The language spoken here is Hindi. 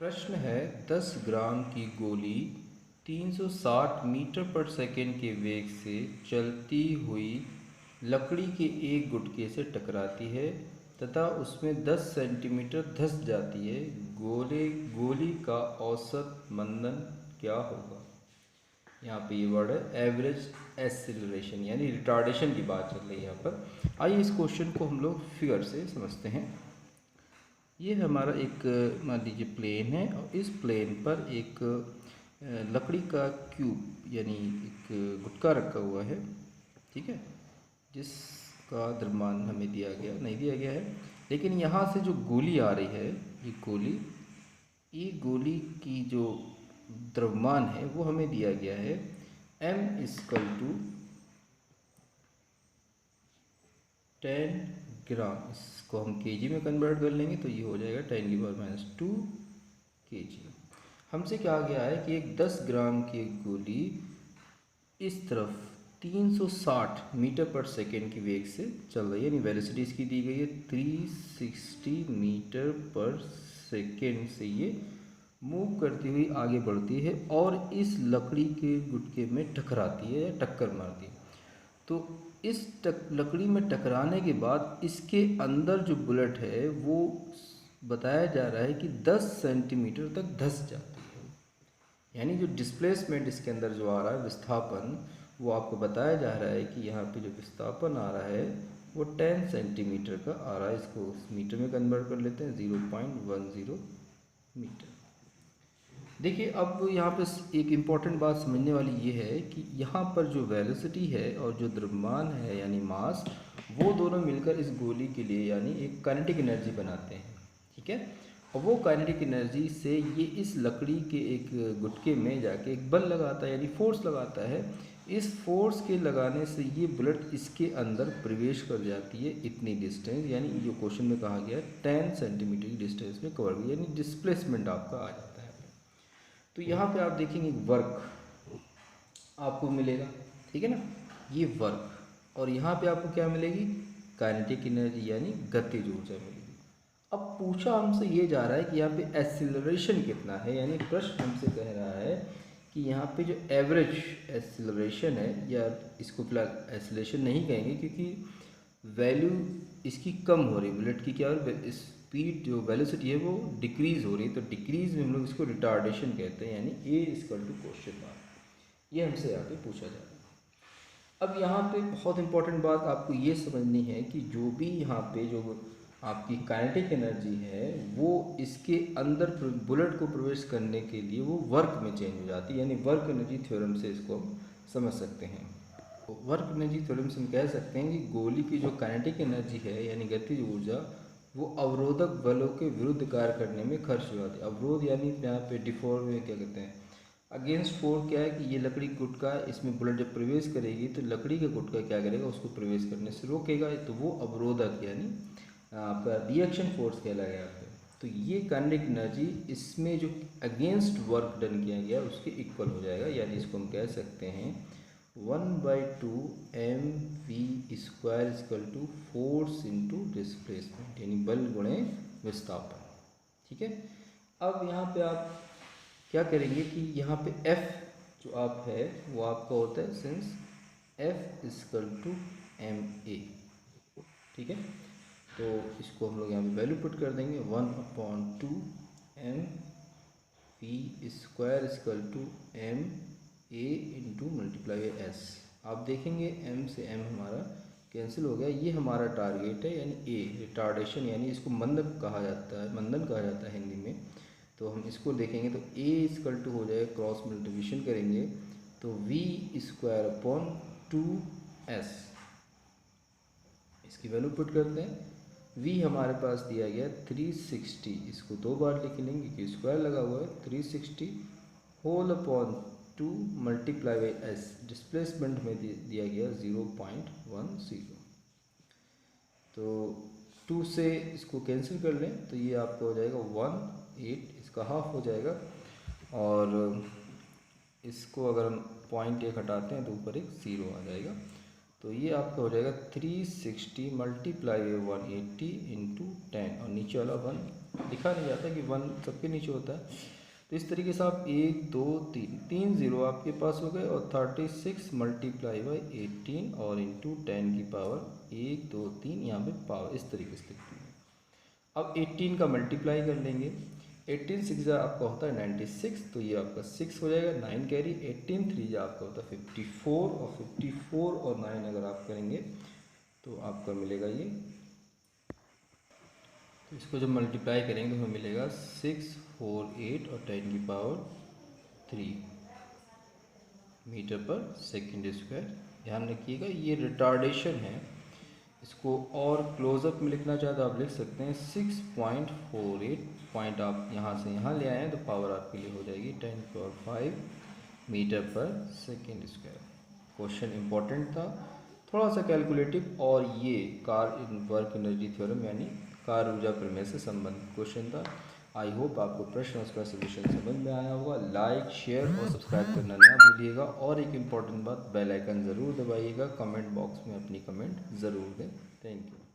प्रश्न है 10 ग्राम की गोली 360 मीटर पर सेकंड के वेग से चलती हुई लकड़ी के एक गुटके से टकराती है तथा उसमें 10 सेंटीमीटर धंस जाती है। गोली का औसत मंदन क्या होगा। यहाँ पे ये वर्ड है एवरेज एक्सीलरेशन यानी रिटार्डेशन की बात चल रही है यहाँ पर। आइए इस क्वेश्चन को हम लोग फिगर से समझते हैं। ये हमारा एक मान लीजिए प्लेन है और इस प्लेन पर एक लकड़ी का क्यूब यानी एक गुटका रखा हुआ है, ठीक है, जिसका द्रव्यमान हमें दिया गया नहीं दिया गया है, लेकिन यहाँ से जो गोली आ रही है ये गोली की जो द्रव्यमान है वो हमें दिया गया है m = 10 ग्राम। इसको हम केजी में कन्वर्ट कर लेंगे तो ये हो जाएगा 10⁻² kg। हमसे कहा गया है कि एक 10 ग्राम की एक गोली इस तरफ 360 मीटर पर सेकेंड की वेग से चल रही है, यानी वेलोसिटी इसकी दी गई है 360 मीटर पर सेकेंड से ये मूव करती हुई आगे बढ़ती है और इस लकड़ी के गुटके में टकराती है या टक्कर मारती है। तो इस लकड़ी में टकराने के बाद इसके अंदर जो बुलेट है वो बताया जा रहा है कि 10 सेंटीमीटर तक धंस जाती है, यानी जो डिस्प्लेसमेंट इसके अंदर जो आ रहा है विस्थापन, वो आपको बताया जा रहा है कि यहाँ पे जो विस्थापन आ रहा है वो 10 सेंटीमीटर का आ रहा है। इसको मीटर में कन्वर्ट कर लेते हैं 0.10 मीटर। देखिए अब यहाँ पे एक इम्पॉर्टेंट बात समझने वाली ये है कि यहाँ पर जो वेलोसिटी है और जो द्रव्यमान है यानी मास, वो दोनों मिलकर इस गोली के लिए यानी एक काइनेटिक एनर्जी बनाते हैं, ठीक है। और वो काइनेटिक एनर्जी से ये इस लकड़ी के एक गुटके में जाके एक बल लगाता है यानी फोर्स लगाता है। इस फोर्स के लगाने से ये बुलेट इसके अंदर प्रवेश कर जाती है इतनी डिस्टेंस, यानी जो क्वेश्चन में कहा गया है 10 सेंटीमीटर की डिस्टेंस में कवर किया, यानी डिस्प्लेसमेंट आपका आ जाता है। तो यहाँ पे आप देखेंगे वर्क आपको मिलेगा, ठीक है ना, ये वर्क, और यहाँ पे आपको क्या मिलेगी, काइनेटिक एनर्जी यानी गतिज ऊर्जा मिलेगी। अब पूछा हमसे ये जा रहा है कि यहाँ पे एक्सीलरेशन कितना है, यानी प्रश्न हमसे कह रहा है कि यहाँ पे जो एवरेज एक्सीलरेशन है, या इसको फिलहाल एक्सीलरेशन नहीं कहेंगे क्योंकि वैल्यू इसकी कम हो रही है, बुलेट की क्या स्पीड जो वेलोसिटी है वो डिक्रीज़ हो रही है, तो डिक्रीज़ में हम लोग इसको रिटार्डेशन कहते हैं, यानी A=क्वेश्चन मार्क। ये हमसे यहाँ पे पूछा जा रहा है। अब यहाँ पे बहुत इंपॉर्टेंट बात आपको ये समझनी है कि जो भी यहाँ पे जो आपकी काइनेटिक एनर्जी है वो इसके अंदर बुलेट को प्रवेश करने के लिए वो वर्क में चेंज हो जाती है, यानी वर्क एनर्जी थ्योरम से इसको हम समझ सकते हैं। वर्क एनर्जी थ्योरम से हम कह सकते हैं कि गोली की जो काइनेटिक एनर्जी है यानी गतिज ऊर्जा, वो अवरोधक बलों के विरुद्ध कार्य करने में खर्च हो जाती है। अवरोध यानी यहाँ पे डिफॉर में क्या कहते हैं, अगेंस्ट फोर्स क्या है कि ये लकड़ी गुटका, इसमें बुलेट जब प्रवेश करेगी तो लकड़ी का गुटका क्या करेगा, उसको प्रवेश करने से रोकेगा, तो वो अवरोधक यानी आपका रिएक्शन फोर्स कहलाएगा यहाँ पे। तो ये काइनेटिक एनर्जी इसमें जो अगेंस्ट वर्क डन किया गया उसके इक्वल हो जाएगा, यानी इसको हम कह सकते हैं 1/2 mv² फोर्स इंटू डिस्प्लेसमेंट, यानी बल गुणे विस्थापन, ठीक है। अब यहाँ पे आप क्या करेंगे कि यहाँ पे F जो आप है वो आपका होता है सिंस F ma, ठीक है। तो इसको हम लोग यहाँ पे वैल्यू पुट कर देंगे 1/2 mv² ma into multiply s। आप देखेंगे m से m हमारा कैंसिल हो गया, ये हमारा टारगेट है, यानी A रिटार्डेशन, यानी इसको मंदन कहा जाता है हिंदी में। तो हम इसको देखेंगे तो A हो जाएगा, क्रॉस मल्टीप्लिकेशन करेंगे तो v²/2s, इसकी वैल्यू पुट करते हैं। v हमारे पास दिया गया 360, इसको 2 बार लिख लेंगे क्योंकि स्क्वायर लगा हुआ है, 360/2 मल्टीप्लाई बाई s, डिस्प्लेसमेंट में दिया गया 0.10। तो 2 से इसको कैंसिल कर लें तो ये आपका हो जाएगा 1/8, इसका हाफ हो जाएगा, और इसको अगर हम 0.1 हटाते हैं तो ऊपर एक 0 आ जाएगा। तो ये आपका हो जाएगा 360 × 180 × 10 और नीचे वाला 1 लिखा नहीं जाता कि 1 सबके नीचे होता है। तो इस तरीके से आप 1 2 3 3 ज़ीरो आपके पास हो गए और 36 मल्टीप्लाई बाई 18 और इंटू 10 की पावर 1 2 3 यहाँ पे पावर इस तरीके से लिखते हैं। अब 18 का मल्टीप्लाई कर लेंगे। 18 6 आपका होता है 96, तो ये आपका 6 हो जाएगा, 9 कैरी। 18 3 आपका होता है 54 और 54 और 9 अगर आप करेंगे तो आपका मिलेगा ये। तो इसको जब मल्टीप्लाई करेंगे तो हमें मिलेगा 6 4 8 और 10 की पावर 3 मीटर पर सेकेंड स्क्वायर। ध्यान रखिएगा ये रिटार्डेशन है। इसको और क्लोजअप में लिखना चाहे तो आप लिख सकते हैं 6.48 पॉइंट आप यहाँ से यहाँ ले आए हैं तो पावर आपके लिए हो जाएगी 10⁵ मीटर पर सेकेंड स्क्वायर। क्वेश्चन इंपॉर्टेंट था, थोड़ा सा कैलकुलेटिव, और ये कार वर्क एनर्जी थ्योरम यानी कार ऊर्जा प्रमेय से संबंधित क्वेश्चन था। आई होप आपको प्रश्न उसका सोल्यूशन समझ में आया होगा। लाइक शेयर और सब्सक्राइब करना ना भूलिएगा, और एक इम्पॉर्टेंट बात, बेल आइकन ज़रूर दबाइएगा। कमेंट बॉक्स में अपनी कमेंट ज़रूर दें। Thank you.